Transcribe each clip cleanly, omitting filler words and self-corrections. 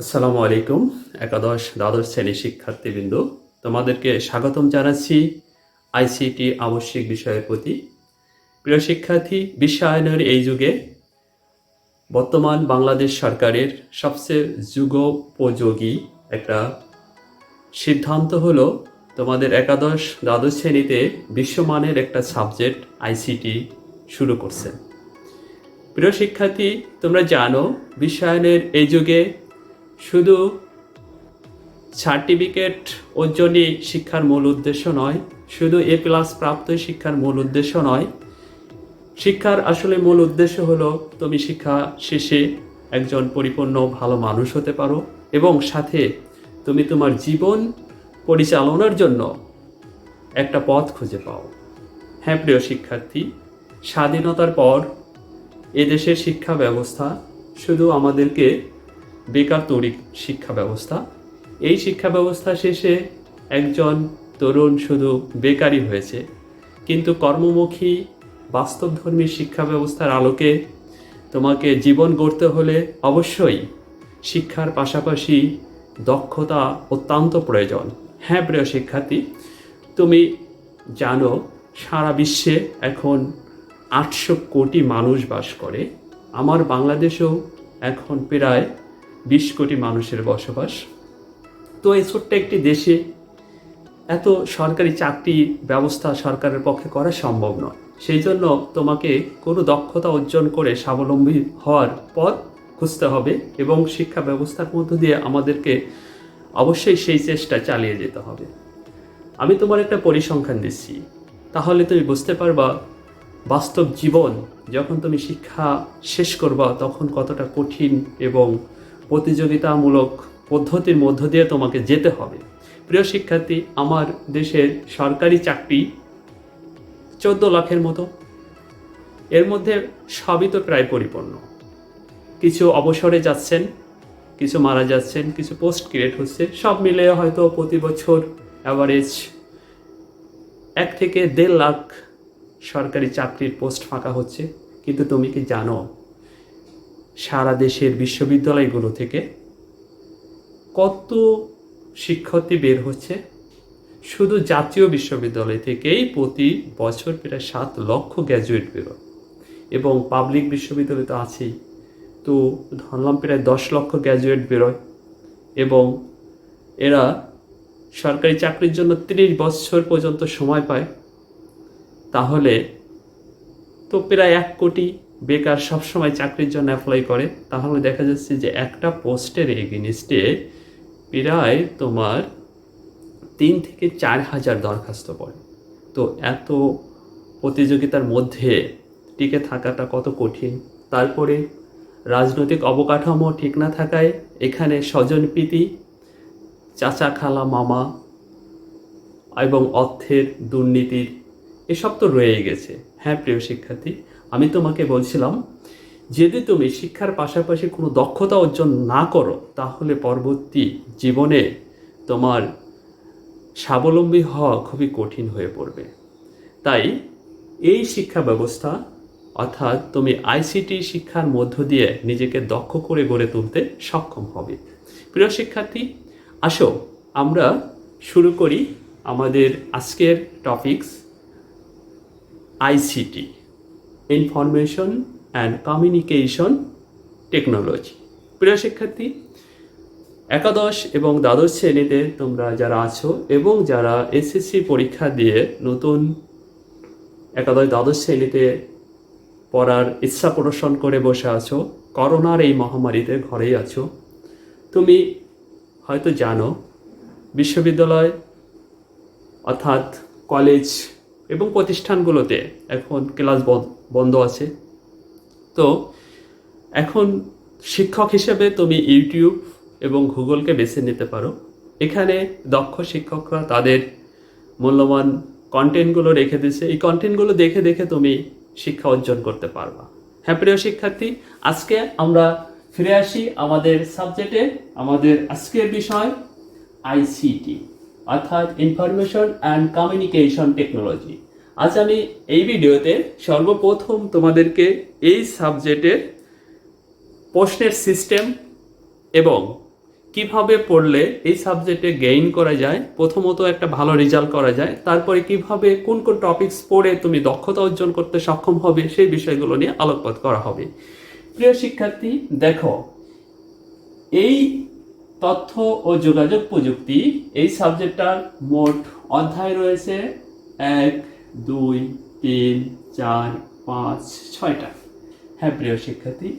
আসসালামু আলাইকুম। একাদশ দ্বাদশ শ্রেণীর শিক্ষার্থীবৃন্দ, তোমাদেরকে স্বাগতম জানাচ্ছি আইসিটি আবশ্যিক বিষয়ের প্রতি। প্রিয় শিক্ষার্থী, বিশ্বায়নের এই যুগে বর্তমান বাংলাদেশ সরকারের সবচেয়ে যুগোপযোগী একটা সিদ্ধান্ত হলো তোমাদের একাদশ দ্বাদশ শ্রেণীতে বিশ্বমানের একটা সাবজেক্ট আইসিটি শুরু করছে। প্রিয় শিক্ষার্থী, তোমরা জানো বিশ্বায়নের এই যুগে শুধু সার্টিফিকেট অর্জনই শিক্ষার মূল উদ্দেশ্য নয়, শুধু A+ প্রাপ্তই শিক্ষার মূল উদ্দেশ্য নয়। শিক্ষার আসলে মূল উদ্দেশ্য হলো তুমি শিক্ষা শেষে একজন পরিপূর্ণ ভালো মানুষ হতে পারো এবং সাথে তুমি তোমার জীবন পরিচালনার জন্য একটা পথ খুঁজে পাও। হ্যাঁ প্রিয় শিক্ষার্থী, স্বাধীনতার পর এদেশের শিক্ষা ব্যবস্থা শুধু আমাদেরকে বেকার তৈরি শিক্ষা ব্যবস্থা। এই শিক্ষা ব্যবস্থা শেষে একজন তরুণ শুধু বেকারই হয়েছে, কিন্তু কর্মমুখী বাস্তবধর্মী শিক্ষা ব্যবস্থার আলোকে তোমাকে জীবন গড়তে হলে অবশ্যই শিক্ষার পাশাপাশি দক্ষতা অত্যন্ত প্রয়োজন। হ্যাঁ প্রিয় শিক্ষার্থী, তুমি জানো সারা বিশ্বে এখন 800 কোটি মানুষ বাস করে। আমার বাংলাদেশেও এখন প্রায় 20 কোটি মানুষের বসবাস। তো এই ছোট্ট একটি দেশে এত সরকারি চাকরি ব্যবস্থা সরকারের পক্ষে করা সম্ভব নয়। সেই জন্য তোমাকে কোনো দক্ষতা অর্জন করে স্বাবলম্বী হওয়ার পথ খুঁজতে হবে এবং শিক্ষা ব্যবস্থার মধ্য দিয়ে আমাদেরকে অবশ্যই সেই চেষ্টা চালিয়ে যেতে হবে। আমি তোমার একটা পরিসংখ্যান দিচ্ছি, তাহলে তুমি বুঝতে পারবা বাস্তব জীবন যখন তুমি শিক্ষা শেষ করবা তখন কতটা কঠিন এবং প্রতিযোগিতামূলক পদ্ধতির মধ্য দিয়ে তোমাকে যেতে হবে। প্রিয় শিক্ষার্থী, আমার দেশের সরকারি চাকরি 14 লাখের মতো। এর মধ্যে সবই তো প্রায় পরিপূর্ণ। কিছু অবসরে যাচ্ছেন, কিছু মারা যাচ্ছেন, কিছু পোস্ট ক্রিয়েট হচ্ছে। সব মিলে হয়তো প্রতি বছর অ্যাভারেজ 1 থেকে 1.5 লাখ সরকারি চাকরির পোস্ট ফাঁকা হচ্ছে। কিন্তু তুমি কি জানো সারা দেশের বিশ্ববিদ্যালয়গুলো থেকে কত শিক্ষার্থী বের হচ্ছে? শুধু জাতীয় বিশ্ববিদ্যালয় থেকেই প্রতি বছর প্রায় 7 লক্ষ গ্র্যাজুয়েট বেরোয় এবং পাবলিক বিশ্ববিদ্যালয় তো আছেই, তো ধরলাম প্রায় 10 লক্ষ গ্র্যাজুয়েট বেরোয় এবং এরা সরকারি চাকরির জন্য 30 বছর পর্যন্ত সময় পায়। তাহলে তো প্রায় 1 কোটি বেকার সবসময় চাকরির জন্য অ্যাপ্লাই করে। তাহলে দেখা যাচ্ছে যে একটা পোস্টের এগেনিস্টে প্রায় তোমার 3 থেকে 4 হাজার দরখাস্ত পড়ে। তো এত প্রতিযোগিতার মধ্যে টিকে থাকাটা কত কঠিন। তারপরে রাজনৈতিক অবকাঠামো ঠিক না থাকায় এখানে স্বজনপ্রীতি, চাচা খালা মামা এবং অর্থের দুর্নীতির এসব তো রয়েই গেছে। হ্যাঁ প্রিয় শিক্ষার্থী, আমি তোমাকে বলছিলাম যদি তুমি শিক্ষার পাশাপাশি কোনো দক্ষতা অর্জন না করো তাহলে পরবর্তী জীবনে তোমার স্বাবলম্বী হওয়া খুবই কঠিন হয়ে পড়বে। তাই এই শিক্ষা ব্যবস্থা অর্থাৎ তুমি আইসিটি শিক্ষার মধ্য দিয়ে নিজেকে দক্ষ করে গড়ে তুলতে সক্ষম হবে। প্রিয় শিক্ষার্থী, আসো আমরা শুরু করি আমাদের আজকের topics ICT, information and communication technology. প্রিয় শিক্ষার্থী, একাদশ এবং দ্বাদশ শ্রেণীতে তোমরা যারা আছো এবং যারা এসএসসি পরীক্ষা দিয়ে নতুন একাদশ দ্বাদশ শ্রেণীতে পড়ার ইচ্ছা প্রদর্শন করে বসে আছো, করোনার এই মহামারীতে ঘরেই আছো, তুমি হয়তো জানো বিশ্ববিদ্যালয় অর্থাৎ কলেজ এবং প্রতিষ্ঠানগুলোতে এখন ক্লাস বন্ধ আছে। তো এখন শিক্ষক হিসেবে তুমি ইউটিউব এবং গুগলকে বেছে নিতে পারো। এখানে দক্ষ শিক্ষকরা তাদের মূল্যবান কন্টেন্টগুলো রেখে দিয়েছে। এই কন্টেন্টগুলো দেখে দেখে তুমি শিক্ষা অর্জন করতে পারবা। হ্যাঁ প্রিয় শিক্ষার্থী, আজকে আমরা ফিরে আসি আমাদের সাবজেক্টে। আমাদের আজকের বিষয় আইসিটি অর্থাৎ ইনফরমেশন অ্যান্ড কমিউনিকেশন টেকনোলজি। আজ আমি এই ভিডিওতে সর্বপ্রথম তোমাদেরকে এই সাবজেক্টের প্রশ্নের সিস্টেম এবং কিভাবে পড়লে এই সাবজেক্টে গেইন করা যায়, প্রথমত একটা ভালো রেজাল্ট করা যায়, তারপরে কিভাবে কোন কোন টপিকস পড়ে তুমি দক্ষতা অর্জন করতে সক্ষম হবে, সেই বিষয়গুলো নিয়ে আলোকপাত করা হবে। প্রিয় শিক্ষার্থী, দেখো, এই তথ্য ও যোগাযোগ প্রযুক্তি এই সাবজেক্টটার মোট অধ্যায় রয়েছে 1, 2, 3, 4, 5, 6টা। হ্যাঁ প্রিয় শিক্ষার্থী,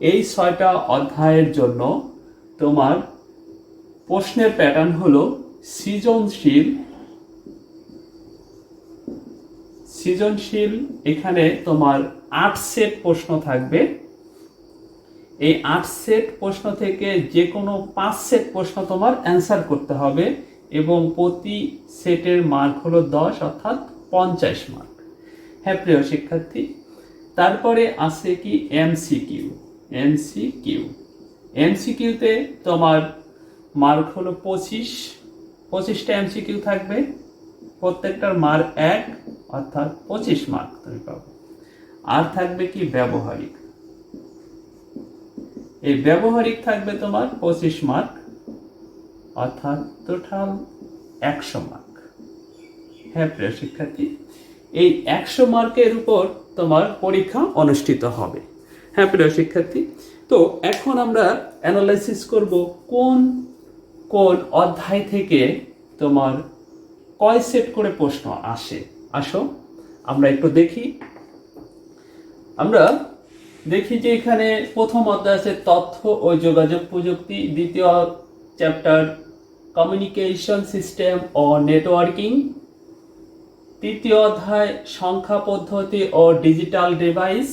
এই 6টা অধ্যায়ের জন্য তোমার প্রশ্নের প্যাটার্ন হলো সৃজনশীল। এখানে তোমার 8 সেট প্রশ্ন থাকবে। এই 8 সেট প্রশ্ন থেকে যে কোনো 5 সেট প্রশ্ন তোমার অ্যান্সার করতে হবে এবং প্রতি সেটের মার্ক হলো 10, অর্থাৎ 50 মার্ক। হ্যাঁ প্রিয় শিক্ষার্থী, তারপরে আছে কি এমসিকিউতে তোমার মার্ক হলো 25টা এমসিকিউ থাকবে, প্রত্যেকটার মার্ক 1, অর্থাৎ 25 মার্ক তুমি পাবে। আর থাকবে কি ব্যবহারিক, এই ব্যবহারিক থাকবে তোমার 25 মার্ক, অর্থাৎ টোটাল 100 মার্ক। হ্যাঁ প্রিয় শিক্ষার্থী, এই 100 মার্কের উপর তোমার পরীক্ষা অনুষ্ঠিত হবে। হ্যাঁ প্রিয় শিক্ষার্থী, তো এখন আমরা অ্যানালাইসিস করব কোন কোন অধ্যায় থেকে তোমার কয় সেট করে প্রশ্ন আসে। আসো আমরা একটু দেখি। আমরা দেখি যে এখানে প্রথম অধ্যায় আছে তথ্য ও যোগাযোগ প্রযুক্তি, দ্বিতীয় চ্যাপ্টার কমিউনিকেশন সিস্টেম ও নেটওয়ার্কিং, তৃতীয় অধ্যায় সংখ্যা পদ্ধতি ও ডিজিটাল ডিভাইস,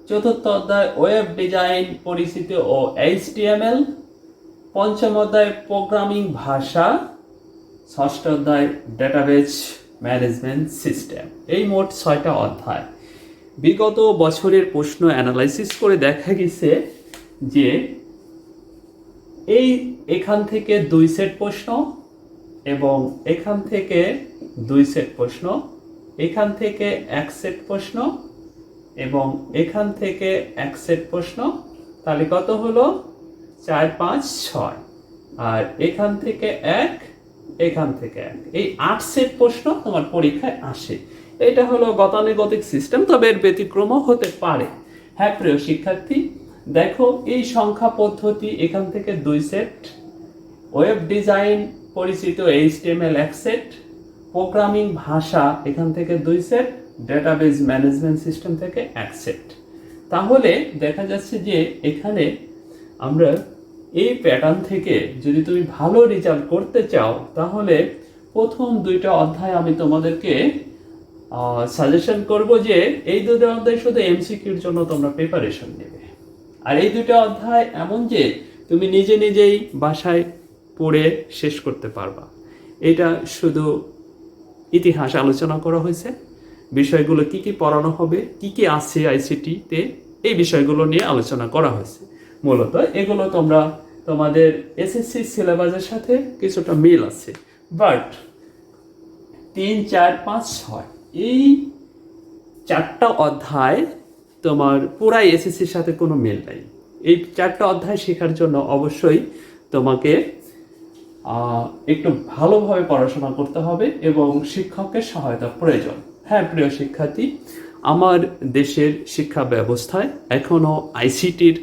চতুর্থ অধ্যায় ওয়েব ডিজাইন পরিচিতি ও HTML, পঞ্চম অধ্যায় প্রোগ্রামিং ভাষা, ষষ্ঠ অধ্যায় ডেটাবেজ ম্যানেজমেন্ট সিস্টেম। এই মোট 6টা অধ্যায়। বিগত বছরের প্রশ্ন অ্যানালাইসিস করে দেখা গেছে যে এখান থেকে 2 সেট প্রশ্ন এবং এখান থেকে 2 সেট প্রশ্ন, এখান থেকে 1 সেট প্রশ্ন এবং এখান থেকে 1 সেট প্রশ্ন, তাহলে কত হলো 4, 5, 6, আর এখান থেকে 1, এখান থেকে 1, এই 8 সেট প্রশ্ন তোমার পরীক্ষায় আসে। এটা হলো গতানুগতিক সিস্টেম, তবে এর ব্যতিক্রমও হতে পারে। হ্যাঁ প্রিয় শিক্ষার্থী, দেখো এই সংখ্যা পদ্ধতি এখান থেকে 2 সেট, ওয়েব ডিজাইন পরিচিত HTML 1 সেট, প্রোগ্রামিং ভাষা এখান থেকে 2 সেট, ডেটাবেজ ম্যানেজমেন্ট সিস্টেম থেকে 1 সেট। তাহলে দেখা যাচ্ছে যে এখানে আমরা এই প্যাটার্ন থেকে যদি তুমি ভালো রেজাল্ট করতে চাও, তাহলে প্রথম 2টা অধ্যায় আমি তোমাদেরকে সাজেশন করব যে এই 2টা অধ্যায় শুধু এমসিকিউর জন্য তোমরা প্রিপারেশন নেবে। আর এই 2টা অধ্যায় এমন যে তুমি নিজেই বাসায় পড়ে শেষ করতে পারবা। এটা শুধু ইতিহাস আলোচনা করা হয়েছে, বিষয়গুলো কি কি পড়ানো হবে, কি কি আছে আইসিটিতে, এই বিষয়গুলো নিয়ে আলোচনা করা হয়েছে। মূলত এগুলো তোমাদের এসএসসি সিলেবাসের সাথে কিছুটা মিল আছে, বাট 3, 4, 5, 6 এই 4টা অধ্যায় তোমার পুরাই এসএসসির সাথে কোনো মিল নাই। এই 4টা অধ্যায় শেখার জন্য অবশ্যই তোমাকে একটু ভালোভাবে পড়াশোনা করতে হবে এবং শিক্ষকের সহায়তা প্রয়োজন। হ্যাঁ প্রিয় শিক্ষার্থী, আমার দেশের শিক্ষা ব্যবস্থায় এখনো আইসিটির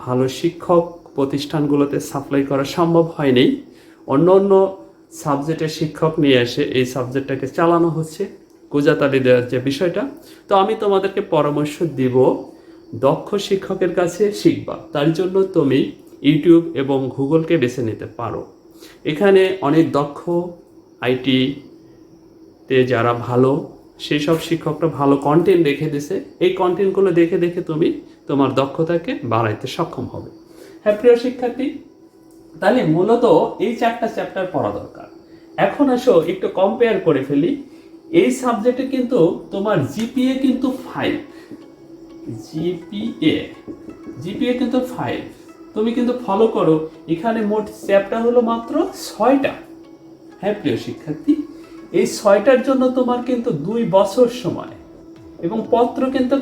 ভালো শিক্ষক প্রতিষ্ঠানগুলোতে সাপ্লাই করা সম্ভব হয়নি। অন্য অন্য সাবজেক্টের শিক্ষক নিয়ে এসে এই সাবজেক্টটাকে চালানো হচ্ছে, কুজাতালি দেওয়ার যে বিষয়টা। তো আমি তোমাদেরকে পরামর্শ দিব, দক্ষ শিক্ষকের কাছে শিখবা। তার জন্য তুমি ইউটিউব এবং গুগলকে বেছে নিতে পারো। এখানে অনেক দক্ষ আইটিতে যারা ভালো, সেই সব শিক্ষকরা ভালো কন্টেন্ট রেখে দিছে। এই কন্টেন্টগুলো দেখে দেখে তুমি তোমার দক্ষতাকে বাড়াইতে সক্ষম হবে। হ্যাঁ প্রিয় শিক্ষার্থী, তাহলে মূলত এই 4টা চ্যাপ্টার পড়া দরকার। এখন আসো একটু কম্পেয়ার করে ফেলি। এই সাবজেক্টে কিন্তু তোমার জিপিএ কিন্তু 5, জিপিএ কিন্তু 5। তুমি কিন্তু ফলো করো, এখানে মোট চ্যাপ্টার হলো মাত্র 6টা। হ্যাঁ প্রিয় শিক্ষার্থী, এই 6টার জন্য তোমার কিন্তু 2 বছর সময় এবং পত্র কিন্তু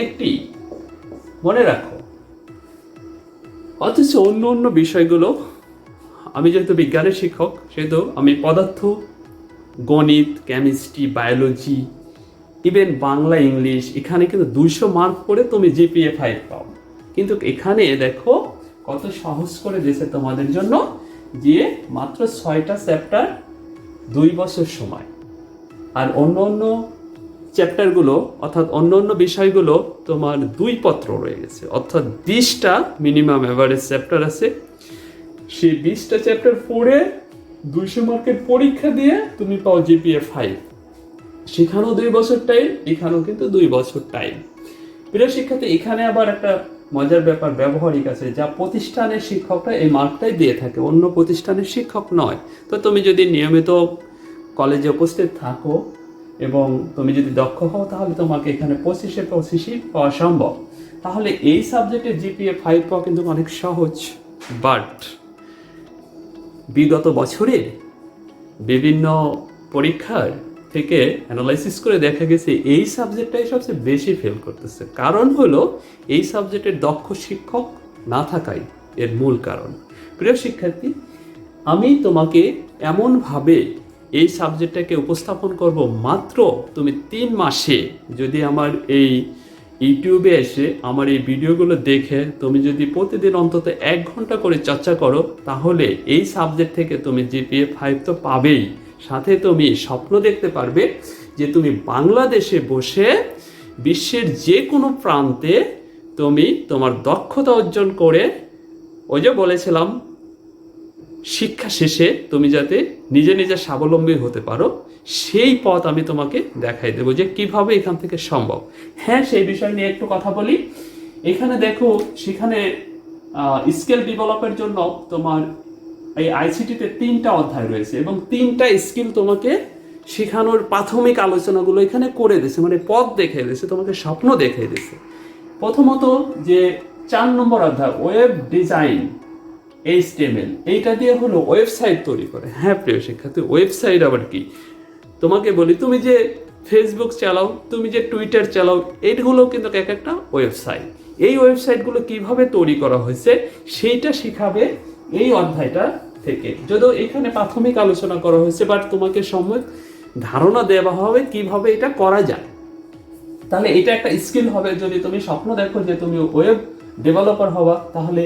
একটি, মনে রাখো। অথচ অন্য অন্য বিষয়গুলো, আমি যেহেতু বিজ্ঞানের শিক্ষক সেহেতু আমি পদার্থ, গণিত, chemistry, biology, even Bangla, English, এখানে কিন্তু 200 মার্ক করে তুমি জিপিএ 5 পাও। কিন্তু এখানে দেখো কত সহজ করে দিয়েছে তোমাদের জন্য, যে মাত্র 6টা চ্যাপ্টার, 2 বছর সময়। আর অন্য অন্য চ্যাপ্টারগুলো অর্থাৎ অন্য অন্য বিষয়গুলো তোমার 2 পত্র রয়ে গেছে, অর্থাৎ 20টা মিনিমাম অ্যাভারেজ চ্যাপ্টার আছে। সেই 20টা চ্যাপ্টার পড়ে 200 মার্কের পরীক্ষা দিয়ে তুমি পাও জিপিএ 5। সেখানেও 2 বছর টাইম, এখানেও কিন্তু 2 বছর টাইম। প্রিয় শিক্ষার্থী, এখানে আবার একটা মজার ব্যাপার ব্যবহারিক আছে, যা প্রতিষ্ঠানের শিক্ষকরা এই মার্কটাই দিয়ে থাকে, অন্য প্রতিষ্ঠানের শিক্ষক নয়। তো তুমি যদি নিয়মিত কলেজে উপস্থিত থাকো এবং তুমি যদি দক্ষ হও, তাহলে তোমাকে এখানে 25-এ পাওয়া সম্ভব। তাহলে এই সাবজেক্টের জিপিএ 5 পাওয়া কিন্তু অনেক সহজ। বাট বিগত বছরের বিভিন্ন পরীক্ষার থেকে অ্যানালাইসিস করে দেখা গেছে এই সাবজেক্টটাই সবচেয়ে বেশি ফেল করতেছে। কারণ হলো এই সাবজেক্টের দক্ষ শিক্ষক না থাকাই এর মূল কারণ। প্রিয় শিক্ষার্থী, আমি তোমাকে এমনভাবে এই সাবজেক্টটাকে উপস্থাপন করব, মাত্র তুমি 3 মাসে যদি আমার এই ইউটিউবে এসে আমার এই ভিডিওগুলো দেখে তুমি যদি প্রতিদিন অন্তত 1 ঘন্টা করে চর্চা করো, তাহলে এই সাবজেক্ট থেকে তুমি জিপিএ 5 তো পাবেই, সাথে তুমি স্বপ্ন দেখতে পারবে যে তুমি বাংলাদেশে বসে বিশ্বের যে কোনো প্রান্তে তুমি তোমার দক্ষতা অর্জন করে, ওই যে বলেছিলাম শিক্ষা শেষে তুমি যাতে নিজে নিজে স্বাবলম্বী হতে পারো, সেই পথ আমি তোমাকে দেখাই দেবো যে কিভাবে এখান থেকে সম্ভব। হ্যাঁ, সেই বিষয় নিয়ে একটু কথা বলি। এখানে দেখো, সেখানে স্কিল ডেভেলপের জন্য তোমার এই আইসিটিতে 3টা অধ্যায় রয়েছে এবং 3টা স্কিল তোমাকে শেখানোর প্রাথমিক আলোচনাগুলো এখানে করে দিয়েছে, মানে পথ দেখিয়ে দিয়েছে, তোমাকে স্বপ্ন দেখিয়ে দিয়েছে। প্রথমত যে 4 নম্বর অধ্যায় ওয়েব ডিজাইন, HTML, এইটা দিয়ে হলো ওয়েবসাইট তৈরি করে। হ্যাঁ প্রিয় শিক্ষার্থী, ওয়েবসাইট আবার কি? তোমাকে বলি, তুমি যে ফেসবুক চালাও, তুমি যে টুইটার চালাও, এইগুলো কিন্তু এক একটা ওয়েবসাইট। এই ওয়েবসাইটগুলো কিভাবে তৈরি করা হয়েছে সেইটা শেখাবে এই অধ্যায়টা থেকে। যদিও এখানে প্রাথমিক আলোচনা করা হয়েছে, বাট তোমাকে সম্যক ধারণা দেওয়া হবে কিভাবে এটা করা যায়। তাহলে এটা একটা স্কিল হবে। যদি তুমি স্বপ্ন দেখো যে তুমি ওয়েব ডেভেলপার হবা, তাহলে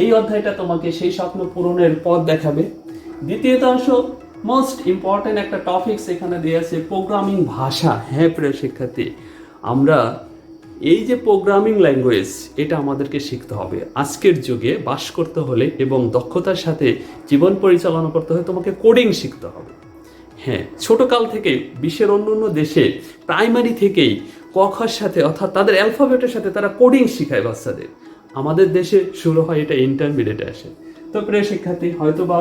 এই অধ্যায়টা তোমাকে সেই স্বপ্ন পূরণের পথ দেখাবে। দ্বিতীয়ত আসো, মোস্ট ইম্পর্টেন্ট একটা টপিকস এখানে দেওয়া আছে, প্রোগ্রামিং ভাষা। হ্যাঁ প্রিয় শিক্ষার্থী, আমরা এই যে প্রোগ্রামিং ল্যাঙ্গুয়েজ, এটা আমাদেরকে শিখতে হবে। আজকের যুগে বাস করতে হলে এবং দক্ষতার সাথে জীবন পরিচালনা করতে হলে তোমাকে কোডিং শিখতে হবে। হ্যাঁ, ছোটকাল থেকে বিশ্বের অন্য অন্য দেশে প্রাইমারি থেকেই ক খর সাথে, অর্থাৎ তাদের অ্যালফাবেটের সাথে তারা কোডিং শেখায় বাচ্চাদের। আমাদের দেশে শুরু হয় এটা ইন্টারমিডিয়েটে আসে। তো প্রিয় শিক্ষার্থী, হয়তোবা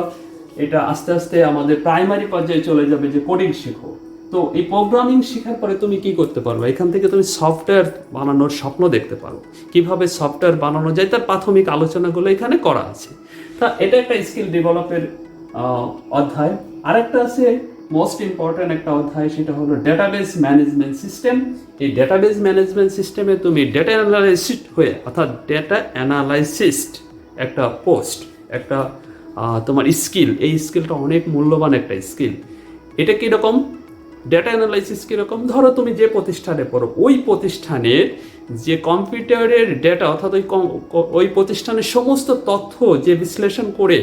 এটা আস্তে আস্তে আমাদের প্রাইমারি পর্যায়ে চলে যাবে যে কোডিং শেখো। তো এই প্রোগ্রামিং শেখার পরে তুমি কি করতে পারবে? এখান থেকে তুমি সফটওয়্যার বানানোর স্বপ্ন দেখতে পারো। কিভাবে সফটওয়্যার বানানো যায় তার প্রাথমিক আলোচনাগুলো এখানে করা আছে। তা এটা একটা স্কিল ডেভেলপের অধ্যায়। আরেকটা আছে মোস্ট ইম্পর্টেন্ট একটা অধ্যায়, সেটা হলো ডেটাবেস ম্যানেজমেন্ট সিস্টেম। এই ডেটাবেস ম্যানেজমেন্ট সিস্টেমে তুমি ডেটা অ্যানালাইসিস্ট হয়ে, অর্থাৎ ডেটা অ্যানালাইসিস্ট একটা পোস্ট, একটা তোমার স্কিল। এই স্কিলটা অনেক মূল্যবান একটা স্কিল। এটা কীরকম? ডেটা অ্যানালাইসিস কীরকম? ধরো তুমি যে প্রতিষ্ঠানে পড়ো, ওই প্রতিষ্ঠানের যে কম্পিউটারের ডেটা, অর্থাৎ ওই প্রতিষ্ঠানের সমস্ত তথ্য যে বিশ্লেষণ করে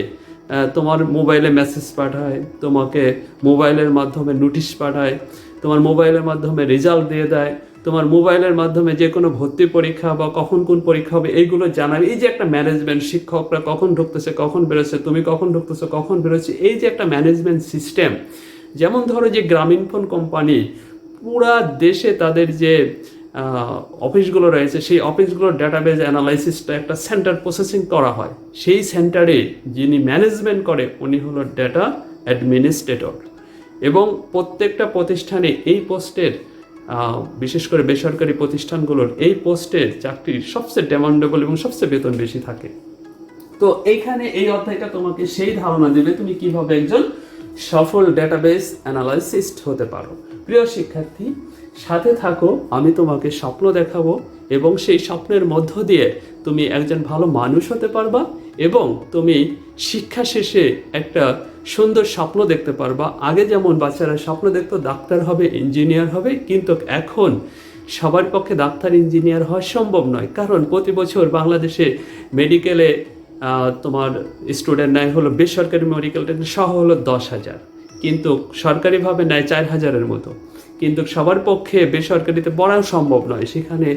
তোমার মোবাইলে মেসেজ পাঠায়, তোমাকে মোবাইলের মাধ্যমে নোটিশ পাঠায়, তোমার মোবাইলের মাধ্যমে রেজাল্ট দিয়ে দেয়, তোমার মোবাইলের মাধ্যমে যে কোনো ভর্তি পরীক্ষা বা কখন কোন পরীক্ষা হবে এইগুলো জানাবে। এই যে একটা ম্যানেজমেন্ট, শিক্ষকরা কখন ঢুকতেছে কখন বেরোচ্ছে, তুমি কখন ঢুকতেছো কখন বেরোচ্ছে, এই যে একটা ম্যানেজমেন্ট সিস্টেম। যেমন ধরো যে গ্রামীণফোন কোম্পানি পুরা দেশে তাদের যে অফিসগুলো রয়েছে, সেই অফিসগুলোর ডাটাবেজ অ্যানালাইসিসটা একটা সেন্টার প্রসেসিং করা হয়। সেই সেন্টারে যিনি ম্যানেজমেন্ট করে উনি হলো ডেটা অ্যাডমিনিস্ট্রেটর। এবং প্রত্যেকটা প্রতিষ্ঠানে এই পোস্টের, বিশেষ করে বেসরকারি প্রতিষ্ঠানগুলোর এই পোস্টের চাকরির সবচেয়ে ডিমান্ডেবল এবং সবচেয়ে বেতন বেশি থাকে। তো এইখানে এই অধ্যায়টা তোমাকে সেই ধারণা দেবে তুমি কিভাবে একজন সফল ডেটাবেস অ্যানালাইসিস্ট হতে পারো। প্রিয় শিক্ষার্থী, সাথে থাকো, আমি তোমাকে স্বপ্ন দেখাবো এবং সেই স্বপ্নের মধ্য দিয়ে তুমি একজন ভালো মানুষ হতে পারবা এবং তুমি শিক্ষা শেষে একটা সুন্দর স্বপ্ন দেখতে পারবা। আগে যেমন বাচ্চারা স্বপ্ন দেখতো ডাক্তার হবে, ইঞ্জিনিয়ার হবে, কিন্তু এখন সবার পক্ষে ডাক্তার ইঞ্জিনিয়ার হওয়া সম্ভব নয়, কারণ প্রতি বছর বাংলাদেশে মেডিকেলে তোমার স্টুডেন্ট নেয় হলো বেসরকারি মেডিকেলটা সহ হলো 10,000, কিন্তু সরকারিভাবে নেয় 4,000-এর মতো। কিন্তু সবার পক্ষে বেসরকারিতে পড়াও সম্ভব নয়, সেখানে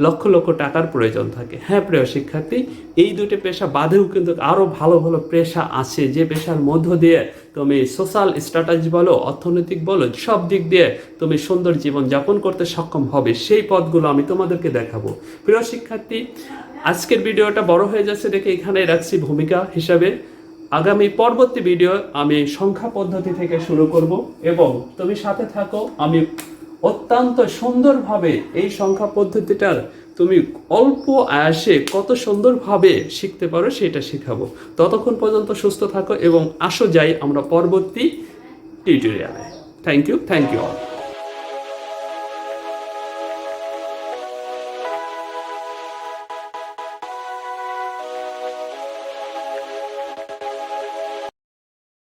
লক্ষ লক্ষ টাকার প্রয়োজন থাকে। হ্যাঁ প্রিয় শিক্ষার্থী, এই দুটো পেশা বাদেও কিন্তু আরও ভালো ভালো পেশা আছে, যে পেশার মধ্য দিয়ে তুমি সোশ্যাল স্ট্যাটাস বলো, অর্থনৈতিক বলো, সব দিক দিয়ে তুমি সুন্দর জীবন যাপন করতে সক্ষম হবে। সেই পথগুলো আমি তোমাদেরকে দেখাবো। প্রিয় শিক্ষার্থী, আজকের ভিডিওটা বড় হয়ে যাচ্ছে দেখে এখানে রাখছি ভূমিকা হিসাবে। আগামী পরবর্তী ভিডিও আমি সংখ্যা পদ্ধতি থেকে শুরু করব, এবং তুমি সাথে থাকো। আমি অত্যন্ত সুন্দরভাবে এই সংখ্যা পদ্ধতিটার তুমি অল্প আয়াসে কত সুন্দরভাবে শিখতে পারো সেটা শেখাবো। ততক্ষণ পর্যন্ত সুস্থ থাকো এবং আসো যাই আমরা পরবর্তী টিউটোরিয়ালে। Thank you all.